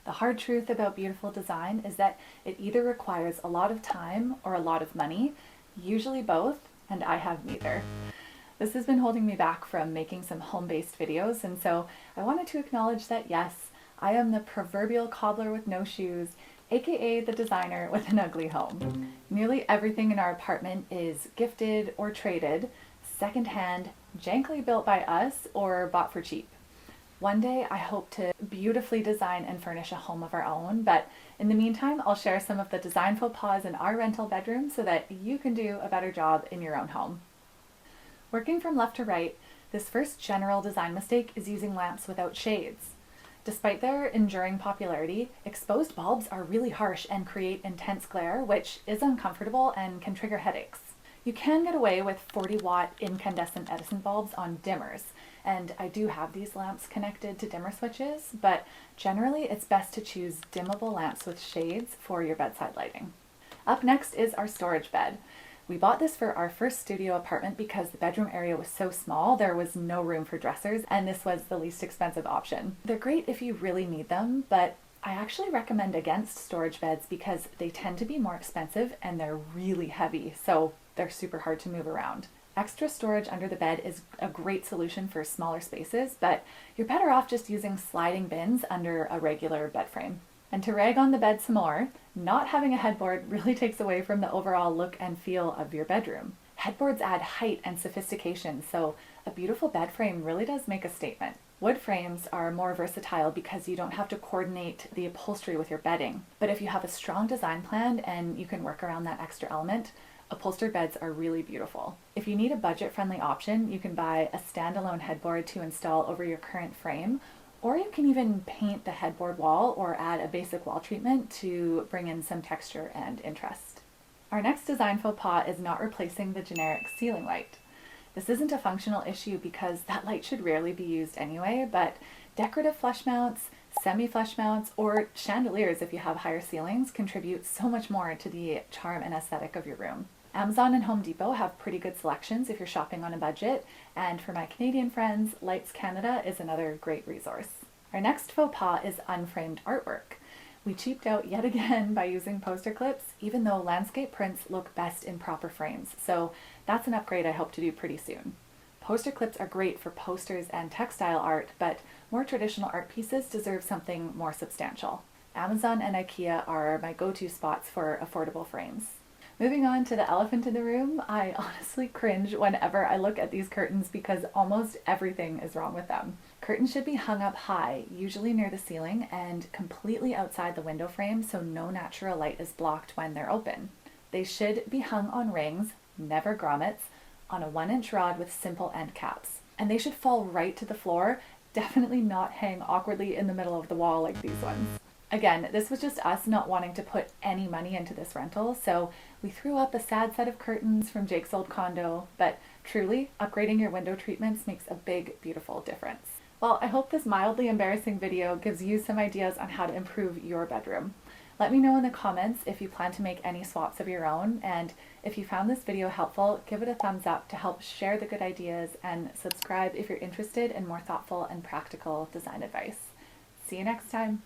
The hard truth about beautiful design is that it either requires a lot of time or a lot of money, usually both, and I have neither. This has been holding me back from making some home-based videos, and so I wanted to acknowledge that yes, I am the proverbial cobbler with no shoes, aka the designer with an ugly home. Nearly everything in our apartment is gifted or traded, secondhand, jankily built by us, or bought for cheap. One day I hope to beautifully design and furnish a home of our own, but in the meantime I'll share some of the design faux pas in our rental bedroom so that you can do a better job in your own home. Working from left to right, this first general design mistake is using lamps without shades. Despite their enduring popularity, exposed bulbs are really harsh and create intense glare, which is uncomfortable and can trigger headaches. You can get away with 40-watt incandescent Edison bulbs on dimmers, and I do have these lamps connected to dimmer switches, but generally it's best to choose dimmable lamps with shades for your bedside lighting. Up next is our storage bed. We bought this for our first studio apartment because the bedroom area was so small, there was no room for dressers, and this was the least expensive option. They're great if you really need them, but I actually recommend against storage beds because they tend to be more expensive and they're really heavy, so they're super hard to move around. Extra storage under the bed is a great solution for smaller spaces, but you're better off just using sliding bins under a regular bed frame. And to rag on the bed some more, not having a headboard really takes away from the overall look and feel of your bedroom. Headboards add height and sophistication, so a beautiful bed frame really does make a statement. Wood frames are more versatile because you don't have to coordinate the upholstery with your bedding. But if you have a strong design plan and you can work around that extra element, upholstered beds are really beautiful. If you need a budget-friendly option, you can buy a standalone headboard to install over your current frame, or you can even paint the headboard wall or add a basic wall treatment to bring in some texture and interest. Our next design faux pas is not replacing the generic ceiling light. This isn't a functional issue because that light should rarely be used anyway, but decorative flush mounts, semi-flush mounts, or chandeliers if you have higher ceilings contribute so much more to the charm and aesthetic of your room. Amazon and Home Depot have pretty good selections if you're shopping on a budget, and for my Canadian friends, Lights Canada is another great resource. Our next faux pas is unframed artwork. We cheaped out yet again by using poster clips, even though landscape prints look best in proper frames, so that's an upgrade I hope to do pretty soon. Poster clips are great for posters and textile art, but more traditional art pieces deserve something more substantial. Amazon and IKEA are my go-to spots for affordable frames. Moving on to the elephant in the room, I honestly cringe whenever I look at these curtains because almost everything is wrong with them. Curtains should be hung up high, usually near the ceiling, and completely outside the window frame so no natural light is blocked when they're open. They should be hung on rings, never grommets, on a 1-inch rod with simple end caps. And they should fall right to the floor, definitely not hang awkwardly in the middle of the wall like these ones. Again, this was just us not wanting to put any money into this rental, so we threw up a sad set of curtains from Jake's old condo, but truly, upgrading your window treatments makes a big, beautiful difference. Well, I hope this mildly embarrassing video gives you some ideas on how to improve your bedroom. Let me know in the comments if you plan to make any swaps of your own, and if you found this video helpful, give it a thumbs up to help share the good ideas, and subscribe if you're interested in more thoughtful and practical design advice. See you next time!